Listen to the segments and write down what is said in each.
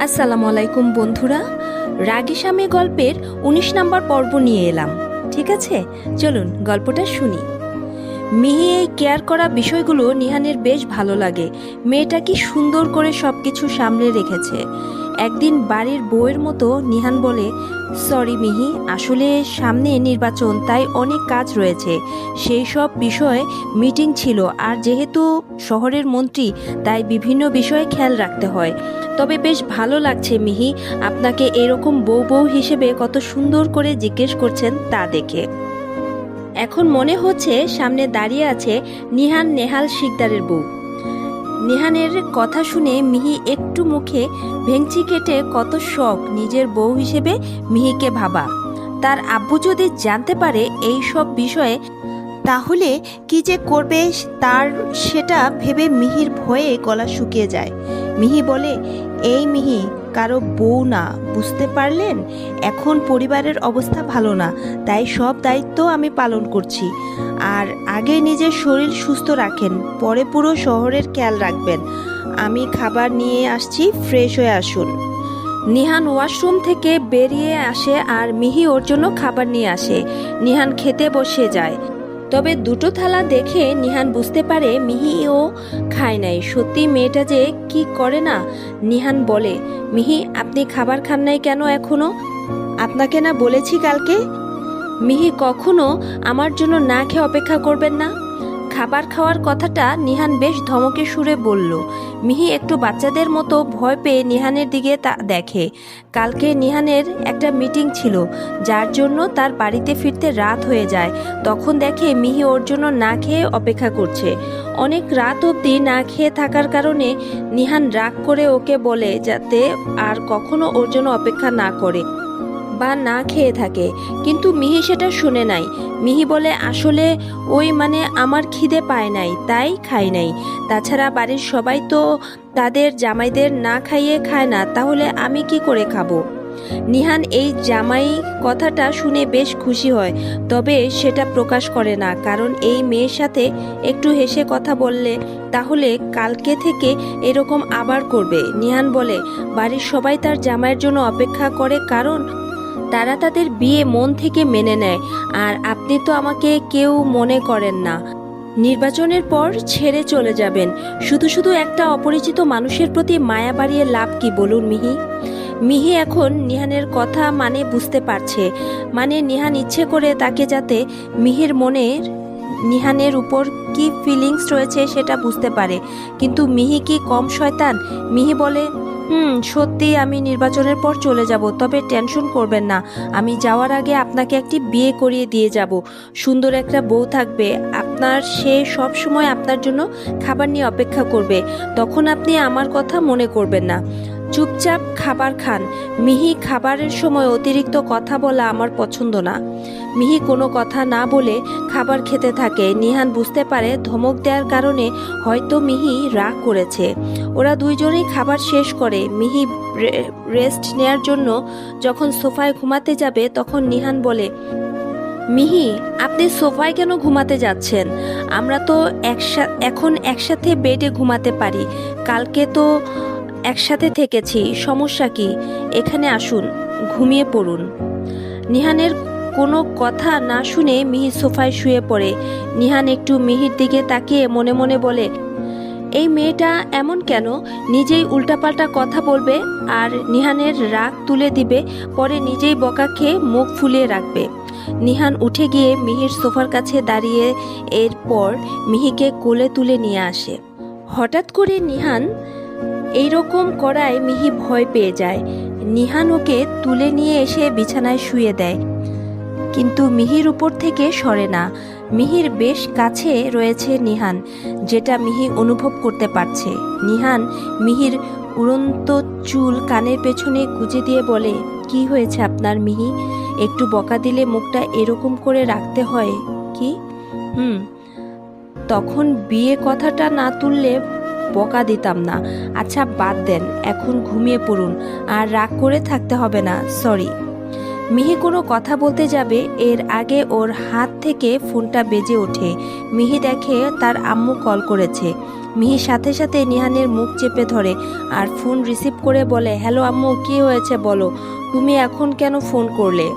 আসসালামু আলাইকুম বন্ধুরা, রাগী স্বামী গল্পের ১৯ নম্বর পর্ব নিয়ে এলাম। ঠিক আছে, চলুন গল্পটা শুনি। মিহি এই কেয়ার করা বিষয়গুলো নিহানের বেশ ভালো লাগে। মেয়েটা কি সুন্দর করে সব কিছু সামলে রেখেছে। একদিন বাড়ির বউয়ের মতো নিহান বলে, সরি মিহি, আসলে সামনে নির্বাচন, তাই অনেক কাজ রয়েছে। সেই সব বিষয়ে মিটিং ছিল, আর যেহেতু শহরের মন্ত্রী, তাই বিভিন্ন বিষয়ে খেয়াল রাখতে হয়। তবে বেশ ভালো লাগছে মিহি, আপনাকে এরকম বউ বউ হিসেবে কত সুন্দর করে জিজ্ঞেস করছেন তা দেখে। এখন মনে হচ্ছে সামনে দাঁড়িয়ে আছে নিহান নেহাল শিকদারের বউ। নিহানের কথা শুনে মিহি একটু মুখে ভেঙচি কেটে, কত শখ নিজের বউ হিসেবে মিহিকে ভাবা। তার আব্বু যদি জানতে পারে এই সব বিষয়ে, তাহলে কি যে করবে তার, সেটা ভেবে মিহির ভয়ে গলা শুকিয়ে যায়। মিহি বলে, এই মিহি কারো বউ না, বুঝতে পারলেন? এখন পরিবারের অবস্থা ভালো না, তাই সব দায়িত্ব আমি পালন করছি। আর আগে নিজের শরীর সুস্থ রাখেন, পরে পুরো শহরের খেয়াল রাখবেন। আমি খাবার নিয়ে আসছি, ফ্রেশ হয়ে আসুন। নিহান ওয়াশরুম থেকে বেরিয়ে আসে আর মিহি ওর জন্য খাবার নিয়ে আসে। নিহান খেতে বসে যায়, তবে দুটো থালা দেখে নিহান বুঝতে পারে মিহিও খায় নাই। সত্যি মেয়েটা যে কি করে না। নিহান বলে, মিহি আপনি খাবার খান নাই কেন এখনো? আপনাকে না বলেছি কালকে? মিহি, কখনো আমার জন্য না খেয়ে অপেক্ষা করবেন না? খাবার খাওয়ার কথাটা নিহান বেশ ধমকে সুরে বলল। মিহি একটু বাচ্চাদের মতো ভয় পেয়ে নিহানের দিকে দেখে। কালকে নিহানের একটা মিটিং ছিল, যার জন্য তার বাড়িতে ফিরতে রাত হয়ে যায়। তখন দেখে মিহি ওর জন্য না খেয়ে অপেক্ষা করছে। অনেক রাত অবধি না খেয়ে থাকার কারণে নিহান রাগ করে ওকে বলে যাতে আর কখনো ওর জন্য অপেক্ষা না করে বা না খেয়ে থাকে, কিন্তু মিহি সেটা শুনে নাই। মিহি বলে, আসলে ওই আমার খিদে পায় নাই, তাই খাই নাই। তাছাড়া বাড়ির সবাই তো তাদের জামাইদের না খাইয়ে খায় না, তাহলে আমি কি করে খাবো? নিহান এই জামাই কথাটা শুনে বেশ খুশি হয়, তবে সেটা প্রকাশ করে না, কারণ এই মেয়ের সাথে একটু হেসে কথা বললে তাহলে কালকে থেকে এরকম আবার করবে। নিহান বলে, বাড়ির সবাই তার জামাইয়ের জন্য অপেক্ষা করে, কারণ তারা তাদের বিয়ে মন থেকে মেনে নেয়, আর আপনি তো আমাকে কেউ মনে করেন না। নির্বাচনের পর ছেড়ে চলে যাবেন, শুধু শুধু একটা অপরিচিত মানুষের প্রতি মায়া বাড়িয়ে লাভ কি বলুন মিহি? মিহি এখন নিহানের কথা বুঝতে পারছে। নিহান ইচ্ছে করে তাকে যাতে মিহির মনের নিহানের উপর কি ফিলিংস রয়েছে সেটা বুঝতে পারে, কিন্তু মিহি কি কম শয়তান? মিহি বলে, সত্যি আমি নির্বাচনের পর চলে যাব, তবে টেনশন করবেন না, আমি যাওয়ার আগে আপনাকে একটি বিয়ে করিয়ে দিয়ে যাব। সুন্দর একটা বউ থাকবে আপনার, সে সব সময় আপনার জন্য খাবার নিয়ে অপেক্ষা করবে, তখন আপনি আমার কথা মনে করবেন না। চুপচাপ খাবার খান। মিহি, খাবারের সময় অতিরিক্ত কথা বলা আমার পছন্দ না। মিহি কোনো কথা না বলে খাবার খেতে থাকে। নিহান বুঝতে পারে ধমক দেওয়ার কারণে হয়তো মিহি রাগ করেছে। ওরা দুইজনেই খাবার শেষ করে মিহি রেস্ট নেয়ার জন্য যখন সোফায় ঘুমাতে যাবে, তখন নিহান বলে, মিহি আপনি সোফায় কেন ঘুমাতে যাচ্ছেন? আমরা তো এখন একসাথে বেডে ঘুমাতে পারি, কালকে তো একসাথে থেকেছি, সমস্যা কি? এখানে আসুন, ঘুমিয়ে পড়ুন। নিহানের কোনো কথা না শুনে মিহি সোফায় শুয়ে পড়ে। নিহান একটু মিহির দিকে তাকিয়ে মনে মনে বলে, এই মেয়েটা এমন কেন? নিজেই উল্টাপাল্টা কথা বলবে আর নিহানের রাগ তুলে দিবে, পরে নিজেই বকা খেয়ে মুখ ফুলিয়ে রাখবে। নিহান উঠে গিয়ে মিহির সোফার কাছে দাঁড়িয়ে এরপর মিহিকে কোলে তুলে নিয়ে আসে। হঠাৎ করে নিহান এইরকম করায় মিহি ভয় পেয়ে যায়। নিহান ওকে তুলে নিয়ে এসে বিছানায় শুয়ে দেয়, কিন্তু মিহির উপর থেকে সরে না। মিহির বেশ কাছে রয়েছে নিহান, যেটা মিহি অনুভব করতে পারছে। নিহান মিহির উড়ন্ত চুল কানের পেছনে গুজে দিয়ে বলে, কি হয়েছে আপনার মিহি? একটু বকা দিলে মুখটা এরকম করে রাখতে হয় কি? তখন বিয়ে কথাটা না তুললে বকা দিতাম না। আচ্ছা বাদ দেন, এখন ঘুমিয়ে পড়ুন, আর রাগ করে থাকতে হবে না, সরি। মিহি কোনো কথা বলতে যাবে এর আগে ওর হাত থেকে ফোনটা বেজে ওঠে। মিহি দেখে তার আম্মু কল করেছে। মিহি সাথে সাথে নিহানের মুখ চেপে ধরে আর ফোন রিসিভ করে বলে, হ্যালো আম্মু, কি হয়েছে বলো, তুমি এখন কেন ফোন করলে?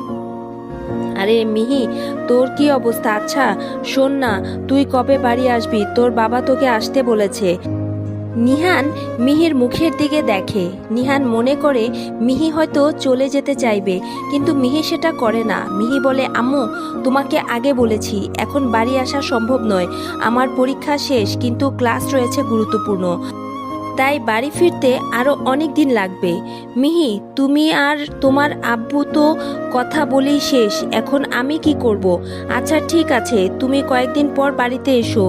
আরে মিহি, তোর কি অবস্থা? আচ্ছা শোন না, তুই কবে বাড়ি আসবি? তোর বাবা তোকে আসতে বলেছে। নিহান মিহির মুখের দিকে দেখে। নিহান মনে করে মিহি হয়তো চলে যেতে চাইবে, কিন্তু মিহি সেটা করে না। মিহি বলে, আম্মু তোমাকে আগে বলেছি এখন বাড়ি আসা সম্ভব নয়, আমার পরীক্ষা শেষ, কিন্তু ক্লাস রয়েছে গুরুত্বপূর্ণ, তাই বাড়ি ফিরতে আরও অনেক দিন লাগবে। মিহি, তুমি আর তোমার আব্বু তো কথা বলেই শেষ, এখন আমি কি করব? আচ্ছা ঠিক আছে, তুমি কয়েকদিন পর বাড়িতে এসো,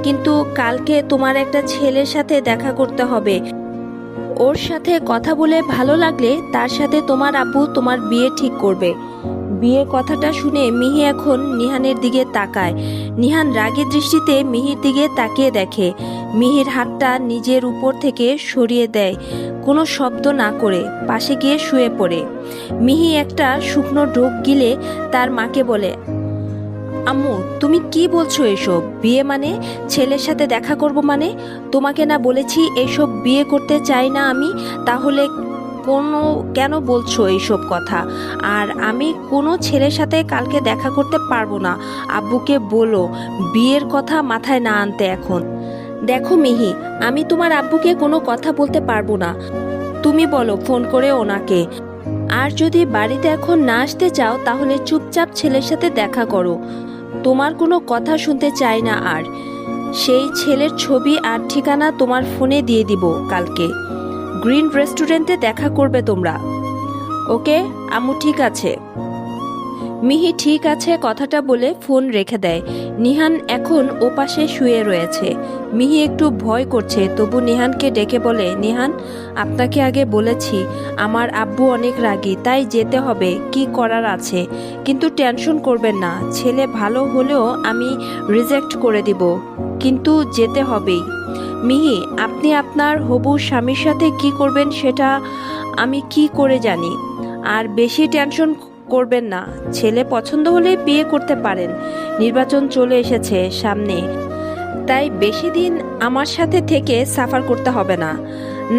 কিন্তু কালকে তোমার একটা ছেলের সাথে দেখা করতে হবে। ওর সাথে কথা বলে ভালো লাগলে তার সাথে তোমার আব্বু তোমার বিয়ে ঠিক করবে। বিয়ের কথাটা শুনে মিহি এখন নিহানের দিকে তাকায়। নিহান রাগের দৃষ্টিতে মিহির দিকে তাকিয়ে দেখে। মিহির হাতটা নিজের উপর থেকে সরিয়ে দেয়, কোনো শব্দ না করে পাশে গিয়ে শুয়ে পড়ে। মিহি একটা শুকনো ঢোক গিলে তার মাকে বলে, আম্মু তুমি কি বলছো এসব? বিয়ে মানে? ছেলের সাথে দেখা করব মানে? তোমাকে না বলেছি এইসব বিয়ে করতে চাই না আমি? তাহলে কেন বলছো এইসব কথা? আর আমি কোনো ছেলের সাথে কালকে দেখা করতে পারবো না। আব্বুকে বলো বিয়ের কথা মাথায় না আনতে এখন। দেখো মিহি, আমি তোমার আব্বুকে কোনো কথা বলতে পারবো না, তুমি বলো ফোন করে ওনাকে। আর যদি বাড়িতে এখন না আসতে চাও তাহলে চুপচাপ ছেলের সাথে দেখা করো, তোমার কোনো কথা শুনতে চাই না। আর সেই ছেলের ছবি আর ঠিকানা তোমার ফোনে দিয়ে দিব কালকে। গ্রিন রেস্টুরেন্টে দেখা করবে তোমরা। ওকে আম্মু, ঠিক আছে। মিহি ঠিক আছে কথাটা বলে ফোন রেখে দেয়। নিহান এখন ওপাশে শুয়ে রয়েছে। মিহি একটু ভয় করছে, তবু নিহানকে ডেকে বলে, নিহান আপনাকে আগে বলেছি আমার আব্বু অনেক রাগী, তাই যেতে হবে, কি করার আছে। কিন্তু টেনশন করবেন না, ছেলে ভালো হলেও আমি রিজেক্ট করে দিব, কিন্তু যেতে হবেই। মিহি, আপনি আপনার হবু স্বামীর সাথে কি করবেন সেটা আমি কি করে জানি? আর বেশি টেনশন করবেন না, ছেলে পছন্দ হলে বিয়ে করতে পারেন। নির্বাচন চলে এসেছে সামনে, তাই বেশি দিন আমার সাথে থেকে সাফার করতে হবে না।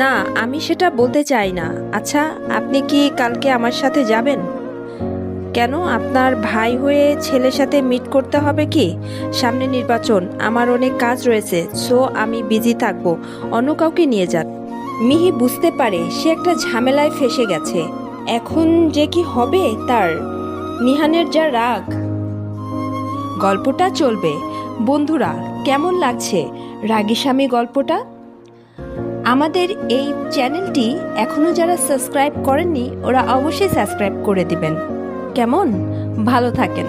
না, আমি সেটা বলতে চাই না। আচ্ছা আপনি কি কালকে আমার সাথে যাবেন? কেন, আপনার ভাই হয়ে ছেলের সাথে মিট করতে হবে কি? সামনে নির্বাচন, আমার অনেক কাজ রয়েছে, সো আমি বিজি থাকবো, অন্য কাউকে নিয়ে যান। মিহি বুঝতে পারে সে একটা ঝামেলায় ফেসে গেছে। এখন যে কি হবে তার। নিহানের যা রাগ। গল্পটা চলবে। বন্ধুরা কেমন লাগছে রাগী স্বামী গল্পটা? আমাদের এই চ্যানেলটি এখনো যারা সাবস্ক্রাইব করেননি ওরা অবশ্যই সাবস্ক্রাইব করে দিবেন। কেমন? ভালো থাকেন।